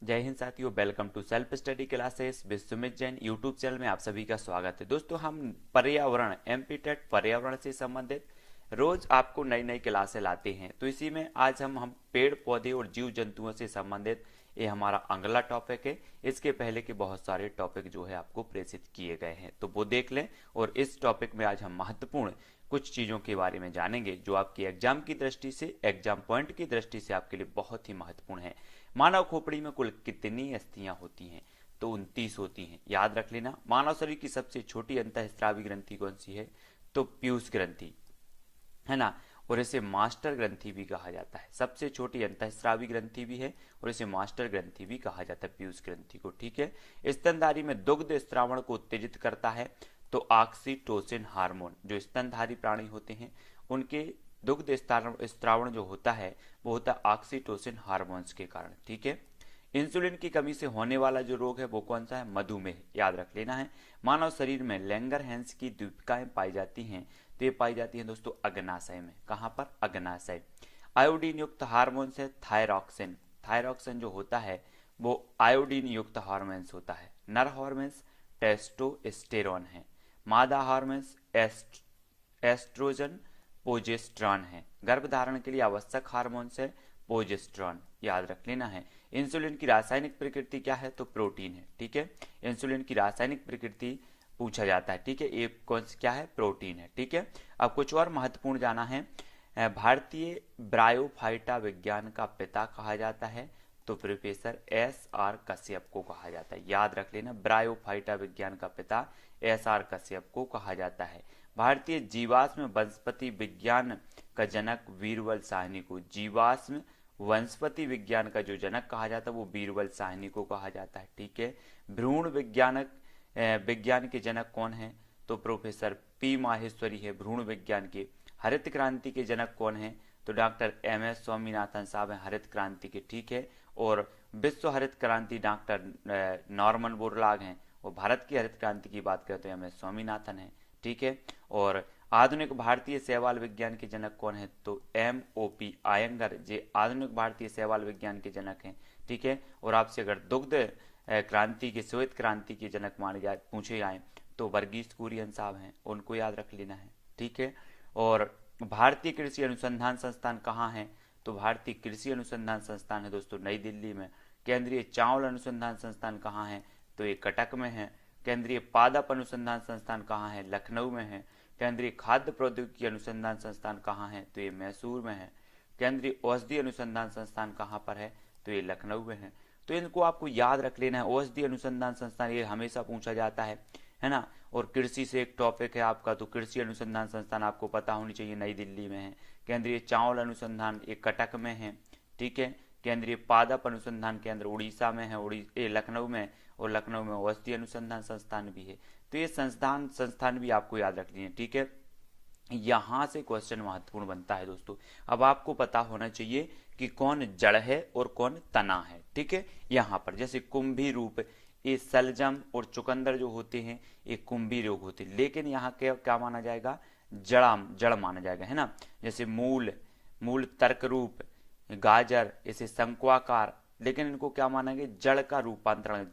जय हिंद साथियों, welcome to self study classes with Sumit Jain YouTube channel में आप सभी का स्वागत है। दोस्तों, हम पर्यावरण एमपी टेट पर्यावरण से संबंधित रोज आपको नई नई क्लासें लाते हैं। तो इसी में आज हम पेड़ पौधे और जीव जंतुओं से संबंधित ये हमारा अगला टॉपिक है। इसके पहले के बहुत सारे टॉपिक जो है आपको प्रेषित किए गए हैं, तो वो देख लें। और इस टॉपिक में आज हम महत्वपूर्ण कुछ चीज़ों के बारे में जानेंगे जो आपकी एग्जाम की दृष्टि से, एग्जाम पॉइंट की दृष्टि से आपके लिए बहुत ही महत्वपूर्ण है। मानव खोपड़ी में कुल कितनी अस्थियां होती हैं? तो 29 होती हैं। याद रख लेना। मानव शरीर की सबसे छोटी अंतःस्रावी ग्रंथि कौन सी है? तो पीयूष ग्रंथि है ना। और इसे मास्टर ग्रंथि भी कहा जाता है। सबसे छोटी अंतःस्रावी ग्रंथि भी है और इसे मास्टर ग्रंथि भी कहा जाता है, पीयूष ग्रंथि को। ठीक है। स्तनधारी में दुग्ध स्त्रावण को उत्तेजित करता है तो ऑक्सीटोसिन हार्मोन। जो स्तनधारी प्राणी होते हैं उनके दुग्ध स्त्रावण जो होता है वो होता है ऑक्सीटोसिन हार्मोन्स के कारण। ठीक है। इंसुलिन की कमी से होने वाला जो रोग है वो कौन सा है? मधुमेह। याद रख लेना है। मानव शरीर में लैंगरहैंस की द्वीपिकाएं पाई जाती हैं, तो ये पाई जाती हैं दोस्तों अग्नाशय में। कहाँ पर? अग्नाशय। आयोडीन युक्त हार्मोन है थायरॉक्सिन। थायरॉक्सिन जो होता है वो आयोडीन युक्त हार्मोन्स होता है। नर हार्मोन्स टेस्टोस्टेरोन है। मादा हार्मोन्स एस्ट्रोजन प्रोजेस्टेरॉन है। गर्भधारण के लिए आवश्यक हार्मोन्स है प्रोजेस्टेरॉन। याद रख लेना है। इंसुलिन की रासायनिक प्रकृति क्या है? तो प्रोटीन है। ठीक है। इंसुलिन की रासायनिक प्रकृति पूछा जाता है। ठीक है। ये कौन क्या है? प्रोटीन है। ठीक है। अब कुछ और महत्वपूर्ण जाना है। भारतीय ब्रायोफाइटा विज्ञान का पिता कहा जाता है तो प्रोफेसर एस.आर. कश्यप को कहा जाता है। याद रख लेना। ब्रायोफाइटा विज्ञान का पिता एस.आर. कश्यप को कहा जाता है। भारतीय जीवाश्म वनस्पति विज्ञान का जनक बीरबल साहनी को, जीवाश्म वनस्पति विज्ञान का जो जनक कहा जाता है वो बीरबल साहनी को कहा जाता है। ठीक है। भ्रूण विज्ञान के जनक कौन है? तो प्रोफेसर पी माहेश्वरी है भ्रूण विज्ञान के। हरित क्रांति के जनक कौन है? तो डॉक्टर एम.एस. स्वामीनाथन साहब हैं हरित क्रांति के। ठीक है। और विश्व हरित क्रांति डॉक्टर नॉर्मन बोरलॉग हैं। और भारत की हरित क्रांति की बात करते हैं एम.एस. स्वामीनाथन है। ठीक है। और आधुनिक भारतीय शैवाल विज्ञान के जनक कौन है? तो एम.ओ.पी. आयंगर जे आधुनिक भारतीय शैवाल विज्ञान के जनक हैं। ठीक है। और आपसे अगर दुग्ध क्रांति के, श्वेत क्रांति के जनक माने जाए, पूछे जाए तो वर्गीस कुरियन साहब हैं, उनको याद रख लेना है। ठीक है। और भारतीय कृषि अनुसंधान संस्थान कहाँ है? तो भारतीय कृषि अनुसंधान संस्थान है दोस्तों नई दिल्ली में। केंद्रीय चावल अनुसंधान संस्थान कहाँ है? तो ये कटक में है। केंद्रीय पादप अनुसंधान संस्थान कहाँ है? लखनऊ में है। केंद्रीय खाद्य प्रौद्योगिकी अनुसंधान संस्थान कहाँ है? तो ये मैसूर में है। केंद्रीय औषधि अनुसंधान संस्थान कहाँ पर है? तो ये लखनऊ में है। तो इनको आपको याद रख लेना है। औषधि अनुसंधान संस्थान ये हमेशा पूछा जाता है ना। और कृषि से एक टॉपिक है आपका, तो कृषि अनुसंधान संस्थान आपको पता होनी चाहिए, नई दिल्ली में है। केंद्रीय चावल अनुसंधान एक कटक में है। ठीक है। केंद्रीय पादप अनुसंधान केंद्र उड़ीसा में है, लखनऊ में। और लखनऊ में औषधि अनुसंधान संस्थान भी है। तो ये संस्थान भी आपको याद रख लिए। ठीक है। यहां से क्वेश्चन महत्वपूर्ण बनता है दोस्तों। अब आपको पता होना चाहिए कि कौन जड़ है और कौन तना है। ठीक है। यहाँ पर जैसे कुंभी रूप, ये सलजम और चुकंदर जो होते हैं ये कुंभी रोग होते हैं, लेकिन यहाँ क्या क्या माना जाएगा? जड़ माना जाएगा, है ना। जैसे मूल तर्क रूप, गाजर इसे शंक्वाकार, लेकिन इनको क्या मानेंगे? जड़ का रूपांतरण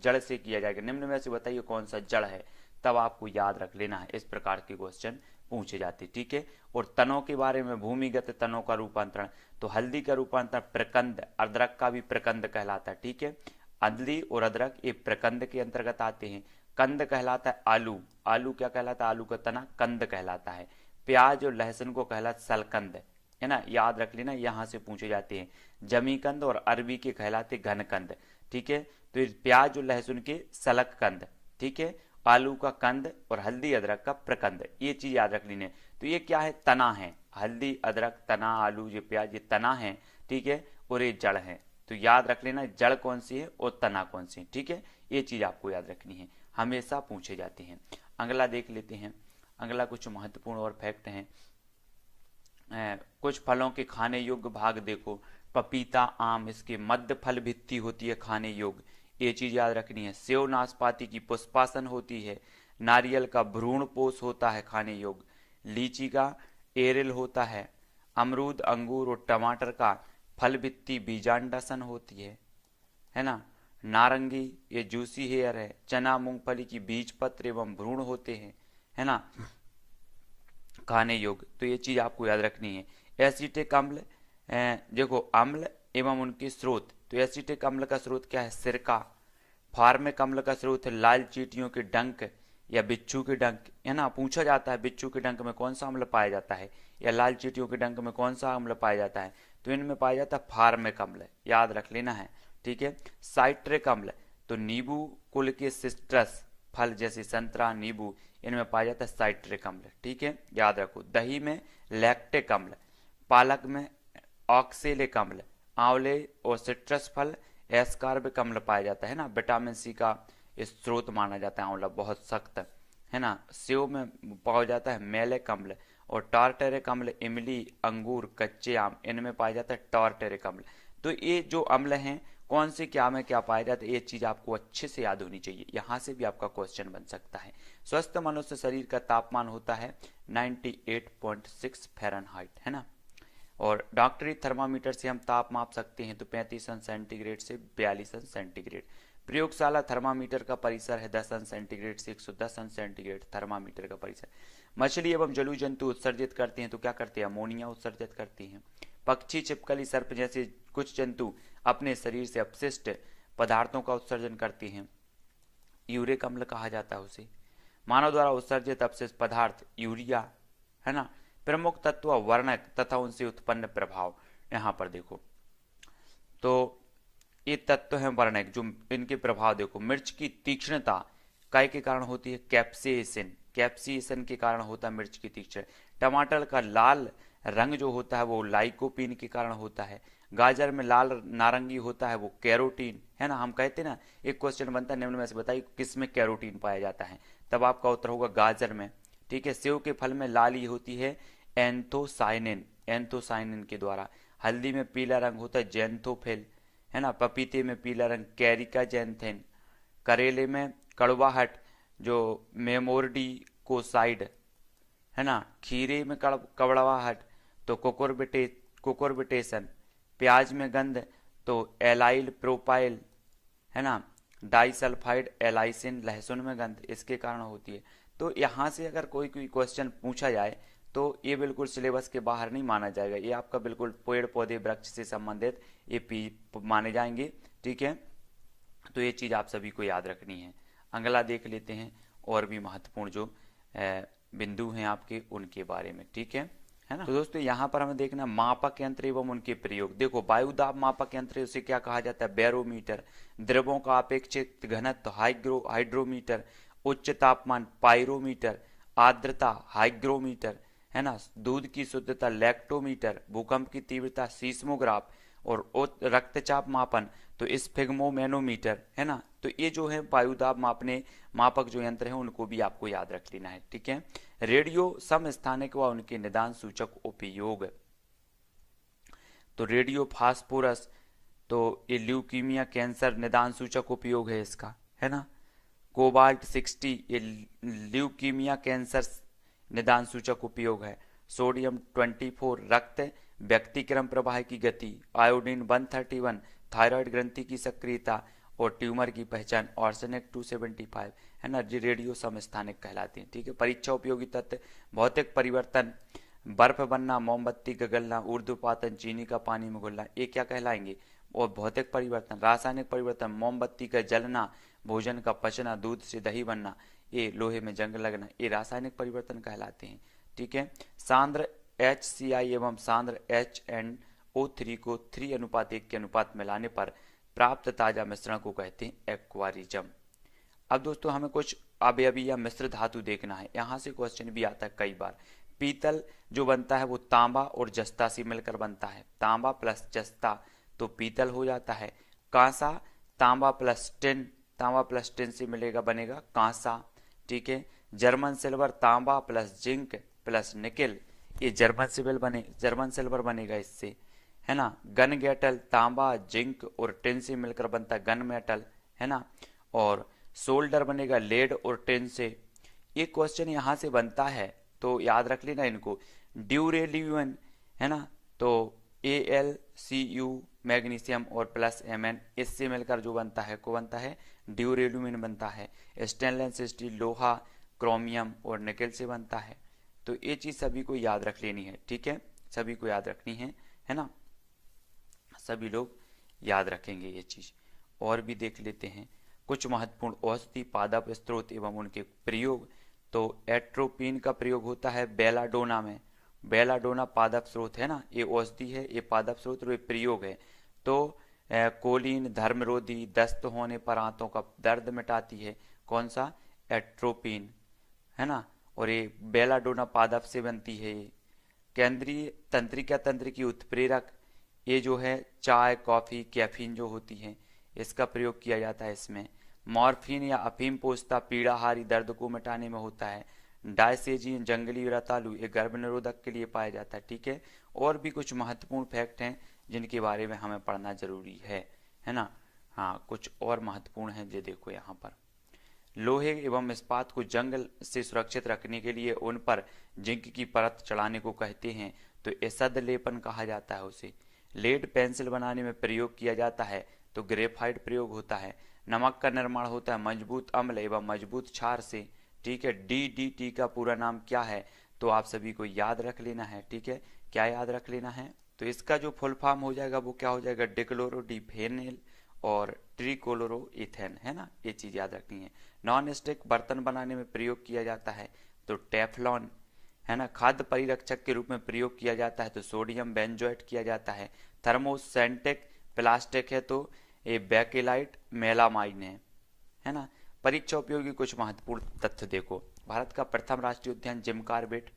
जड़ से किया जाएगा। निम्न में से बताइए कौन सा जड़ है? तब आपको याद रख लेना है। इस प्रकार के क्वेश्चन पूछे जाते। ठीक है। और तनों के बारे में, भूमिगत तनों का रूपांतरण, तो हल्दी का रूपांतरण प्रकंद, अदरक का भी प्रकंद कहलाता है। ठीक है। हल्दी और अदरक ये प्रकंद के अंतर्गत आते हैं। कंद कहलाता है आलू। आलू क्या कहलाता है? आलू का तना कंद कहलाता है। प्याज और लहसुन को कहलाता सलकंद, है ना। याद रख लेना, यहां से पूछे जाते हैं। जमीकंद और अरबी के कहलाते घनकंद। ठीक है। तो प्याज और लहसुन के सलक कंद। ठीक है। आलू का कंद और हल्दी अदरक का प्रकंद, ये चीज याद रख लेनी है। तो ये क्या है? तना है। हल्दी अदरक तना आलू ये प्याज ये तना है। ठीक है। और ये जड़ है। तो याद रख लेना जड़ कौन सी है और तना कौन सी है। ठीक है। ये चीज आपको याद रखनी है, हमेशा पूछे जाते हैं। अगला देख लेते हैं। अगला कुछ महत्वपूर्ण और फैक्ट हैं। कुछ फलों के खाने योग्य भाग देखो। पपीता, आम, इसके मध्य फल भित्ति होती है खाने योग्य, ये चीज याद रखनी है। सेव नाशपाती की पुष्पासन होती है। नारियल का भ्रूण पोष होता है खाने योग्य। लीची का एरिल होता है। अमरूद, अंगूर और टमाटर का फल भित्ति बीजांडासन होती है है ना। नारंगी ये जूसी हेयर है। चना मूंगफली की बीज पत्र एवं भ्रूण होते हैं, है ना, खाने योग्य। तो ये चीज आपको याद रखनी है। एसिटिक अम्ल, देखो अम्ल एवं उनके स्रोत। तो एसिटिक अम्ल का स्रोत क्या है? सिरका। फार्मिक अम्ल का स्रोत है लाल चींटियों के डंक या बिच्छू के डंक, है ना। पूछा जाता है बिच्छू के डंक में कौन सा अम्ल पाया जाता है, या लाल चींटियों के डंक में कौन सा अम्ल पाया जाता है, तो इनमें पाया जाता है फार्मिक अम्ल, याद रख लेना है, ठीक है। साइट्रिक अम्ल, तो नींबू कुल के सिट्रस फल जैसे संतरा, नींबू, इनमें पाया जाता है साइट्रिक अम्ल, ठीक है, याद रखो। दही में लैक्टिक अम्ल, पालक में ऑक्सेलिक अम्ल, आंवले और सिट्रस फल एस्कार्बिक अम्ल पाया जाता है ना। विटामिन सी का स्रोत माना जाता है आंवला, बहुत सख्त है ना। सेव में पाया जाता है मैलिक अम्ल, और टार्टेरिक अम्ल इमली, अंगूर, कच्चे आम, इनमें पाया जाता है टार्टेरिक अम्ल। तो ये जो अम्ल हैं कौन से क्या में क्या पाया जाता है, ये चीज आपको अच्छे से याद होनी चाहिए, यहां से भी आपका क्वेश्चन बन सकता है। स्वस्थ मनुष्य शरीर का तापमान होता है 98.6 फ़ारेनहाइट, है ना। और डॉक्टरी थर्मामीटर से हम ताप माप सकते हैं तो 35 अंश सेंटीग्रेड से 42 अंश सेंटीग्रेड। प्रयोगशाला थर्मामीटर का परिसर है 10 अंश सेंटीग्रेड से 110 अंश सेंटीग्रेड थर्मामीटर का परिसर। मछली एवं जलीय जंतु उत्सर्जित करते हैं तो क्या करते हैं? अमोनिया उत्सर्जित करती हैं। पक्षी, छिपकली, सर्प जैसे कुछ जंतु अपने शरीर से अपशिष्ट पदार्थों का उत्सर्जन करते हैं, यूरिक अम्ल कहा जाता है उसे। मानव द्वारा उत्सर्जित अपशिष्ट पदार्थ यूरिया, है ना। प्रमुख तत्व वर्णक तथा उनसे उत्पन्न प्रभाव, यहां पर देखो तो ये तत्व हैं वर्णक, जो इनके प्रभाव देखो। मिर्च की तीक्ष्णता काय के कारण होती है? कैप्सेसिन, कैप्सेसिन के कारण होता है मिर्च की तीक्ष्ण। टमाटर का लाल रंग जो होता है वो लाइकोपीन के कारण होता है। गाजर में लाल नारंगी होता है वो कैरोटीन, है ना। हम कहते हैं ना, एक क्वेश्चन बनता है निम्न में से बताइए किसमें कैरोटीन पाया जाता है, तब आपका उत्तर होगा गाजर में, ठीक है। सेव के फल में लाली होती है एंथोसाइनिन, एंथोसाइनिन के द्वारा। हल्दी में पीला रंग होता है जेंथोफिल, है ना। पपीते में पीला रंग कैरिका जेंथेन। करेले में कड़वाहट जो मेमोर्डिकोसाइड, है ना। खीरे में कड़वाहट तो कोकोरबिटेशन। प्याज में गंध तो एलाइल प्रोपाइल, है ना। डाइसल्फाइड एलाइसिन, लहसुन में गंध इसके कारण होती है। तो यहाँ से अगर कोई कोई क्वेश्चन पूछा जाए तो ये बिल्कुल सिलेबस के बाहर नहीं माना जाएगा, ये आपका बिल्कुल पेड़ पौधे वृक्ष से संबंधित ये माने जाएंगे, ठीक है। तो ये चीज आप सभी को याद रखनी है। अगला देख लेते हैं और भी महत्वपूर्ण जो बिंदु हैं आपके उनके बारे में, ठीक है ना। तो दोस्तों यहाँ पर हमें देखना मापक यंत्र एवं उनके प्रयोग। देखो वायु दाब मापक यंत्र उसे क्या कहा जाता है? बैरोमीटर। द्रवों का अपेक्षित घनत्व हाइड्रोमीटर। उच्च तापमान पायरोमीटर। आर्द्रता हाइग्रोमीटर, है ना। दूध की शुद्धता लैक्टोमीटर। भूकंप की तीव्रता सीस्मोग्राफ। और रक्तचाप मापन तो स्फिग्मोमेनोमीटर, है ना। तो ये जो है वायुदाब मापने मापक जो यंत्र है उनको भी आपको याद रख लेना है, ठीक है। रेडियो समस्थानिक व उनके निदान सूचक उपयोग। तो रेडियो फास्फोरस तो ये ल्यूकीमिया कैंसर निदान सूचक उपयोग है इसका, है ना। कोबाल्ट 60 ये ल्यूकीमिया कैंसर निदान सूचक उपयोग है। सोडियम 24 रक्त व्यक्तिक्रम प्रवाह की गति। आयोडीन 131 थायराइड ग्रंथि की सक्रियता और ट्यूमर की पहचान। आर्सेनिक 275, है ना, रेडियो समस्थानिक कहलाते हैं, ठीक है। परीक्षा उपयोगी तत्व भौतिक परिवर्तन, बर्फ बनना, मोमबत्ती गगलना, ऊर्ध्वपातन, चीनी का पानी में घुलना, ये क्या कहलाएंगे? और भौतिक परिवर्तन। रासायनिक परिवर्तन मोमबत्ती का जलना, भोजन का पचना, दूध से दही बनना, ये लोहे में जंग लगना, ये रासायनिक परिवर्तन कहलाते हैं, ठीक है। सांद्र HCl एवं सांद्र HNO3 को 3:1 के अनुपात में लाने पर प्राप्त ताजा मिश्रण को कहते हैं एक्वारिज्म। अब दोस्तों हमें कुछ अवयवी या मिश्र धातु देखना है, यहां से क्वेश्चन भी आता है कई बार। पीतल जो बनता है वो तांबा और जस्ता से मिलकर बनता है, तांबा प्लस जस्ता तो पीतल हो जाता है। कांसा तांबा प्लस टिन से मिलेगा बनेगा कांसा, ठीक है। जर्मन सिल्वर तांबा प्लस जिंक प्लस निकेल, ये जर्मन सिल्वर बनेगा इससे, है ना। गन गेटल तांबा जिंक और टिन से मिलकर बनता गन मेटल, है ना। और सोल्डर बनेगा लेड और टिन से। ये क्वेश्चन यहां से बनता है तो याद रख लेना इनको। ड्यूरेलियन, है ना, तो AlCu मैग्नीशियम और प्लस Mn, इससे मिलकर जो बनता है को बनता है ड्यूरेलुमिन बनता है। स्टेनलेस स्टील लोहा, क्रोमियम और निकेल से बनता है। तो ये चीज सभी को याद रख लेनी है, ठीक है, सभी को याद रखनी है ना, सभी लोग याद रखेंगे ये चीज। और भी देख लेते हैं कुछ महत्वपूर्ण औषधि पादप स्रोत एवं उनके प्रयोग। तो एट्रोपिन का प्रयोग होता है बेलाडोना में। बेलाडोना पादप स्रोत है ना, ये औषधि है, ये पादप स्रोत और ये प्रयोग है। तो कोलिन धर्मरोधी, दस्त होने पर आंतों का दर्द मिटाती है, कौन सा, एट्रोपिन, है ना। और ये बेलाडोना पादप से बनती है। ये केंद्रीय तंत्रिका तंत्र की उत्प्रेरक, ये जो है चाय कॉफी कैफीन जो होती है इसका प्रयोग किया जाता है इसमें। मॉर्फिन या अफीम पोस्ता पीड़ाहारी दर्द को मिटाने में होता है। डायसेजिन जंगली रतालू ये गर्भ निरोधक के लिए पाया जाता है, ठीक है। और भी कुछ महत्वपूर्ण फैक्ट हैं जिनके बारे में हमें पढ़ना जरूरी है ना। हाँ, कुछ और महत्वपूर्ण है, ये देखो यहाँ पर लोहे एवं इस्पात को जंग से सुरक्षित रखने के लिए उन पर जिंक की परत चढ़ाने को कहते हैं, तो एसद लेपन कहा जाता है उसे। लेड पेंसिल बनाने में प्रयोग किया जाता है, तो ग्रेफाइट प्रयोग होता है। नमक का निर्माण होता है मजबूत अम्ल एवं मजबूत क्षार से, ठीक है। DDT का पूरा नाम क्या है, तो आप सभी को याद रख लेना है, ठीक है। क्या याद रख लेना है, तो इसका जो फुल फॉर्म हो जाएगा वो क्या हो जाएगा, डिक्लोरोडिफेनिल और ट्रिक्लोरोइथेन, है ना, ये चीज याद रखनी है। नॉन स्टिक बर्तन बनाने में प्रयोग किया जाता है, तो टेफ्लॉन, है ना। खाद्य परिरक्षक के रूप में प्रयोग किया जाता है, तो सोडियम बेंजोएट किया जाता है। थर्मोसेंटेक प्लास्टिक है, तो ये बेकेलाइट मेलामाइन है ना। परीक्षा उपयोगी कुछ महत्वपूर्ण तथ्य देखो। भारत का प्रथम राष्ट्रीय उद्यान Jim Corbett.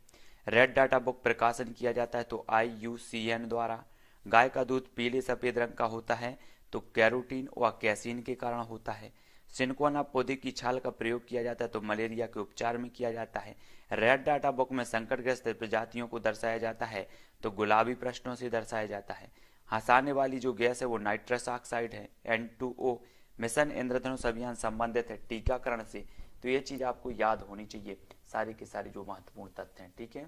Red data book प्रकाशन किया जाता है, तो IUCN द्वारा। गाय का दूध पीले सफेद रंग का होता है, तो कैरोटीन व कैसीन के कारण होता है। सिनकोना पौधे की छाल का प्रयोग किया जाता है, तो मलेरिया के उपचार में किया जाता है। रेड डाटा बुक में संकटग्रस्त प्रजातियों को दर्शाया जाता है, तो गुलाबी प्रश्नों से दर्शाया जाता है। हंसाने वाली जो गैस है वो नाइट्रस ऑक्साइड है, N2O। मिशन इंद्रधनुष अभियान संबंधित है टीकाकरण से, तो ये चीज आपको याद होनी चाहिए, सारी के सारी जो महत्वपूर्ण तथ्य हैं, ठीक है।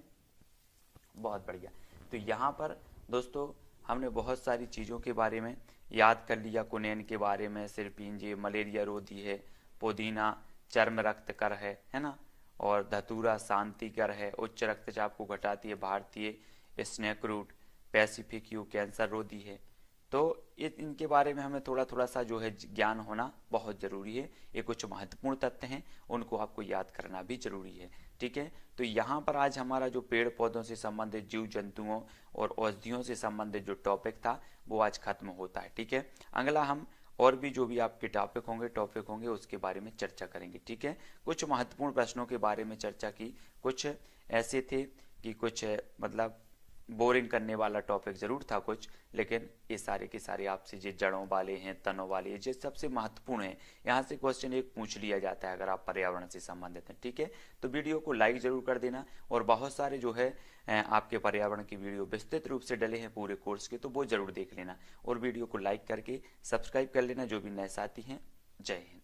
बहुत बढ़िया। तो यहाँ पर दोस्तों हमने बहुत सारी चीजों के बारे में याद कर लिया। कुनेन के बारे में, सिरपिंजे मलेरिया रोधी है, पुदीना चर्म रक्त कर है ना। और धतूरा शांतिकर है, उच्च रक्तचाप को घटाती है। भारतीय snake root, Pacific yew cancer रोधी है। तो इनके बारे में हमें थोड़ा थोड़ा सा जो है ज्ञान होना बहुत जरूरी है। ये कुछ महत्वपूर्ण तथ्य हैं, उनको आपको याद करना भी जरूरी है, ठीक है। तो यहाँ पर आज हमारा जो पेड़ पौधों से संबंधित, जीव जंतुओं और औषधियों से संबंधित जो टॉपिक था वो आज खत्म होता है, ठीक है। अगला हम और भी जो भी आपके टॉपिक होंगे उसके बारे में चर्चा करेंगे, ठीक है। कुछ महत्वपूर्ण प्रश्नों के बारे में चर्चा की, कुछ ऐसे थे कि कुछ मतलब बोरिंग करने वाला टॉपिक जरूर था कुछ, लेकिन ये सारे के सारे आपसे जो जड़ों वाले हैं, तनों वाले, ये सबसे महत्वपूर्ण है। यहाँ से क्वेश्चन एक पूछ लिया जाता है अगर आप पर्यावरण से संबंधित हैं, ठीक है। तो वीडियो को लाइक जरूर कर देना, और बहुत सारे जो है आपके पर्यावरण की वीडियो विस्तृत रूप से डले हैं पूरे कोर्स के, तो वो जरूर देख लेना, और वीडियो को लाइक करके सब्सक्राइब कर लेना जो भी नए साथी हैं। जय हिंद।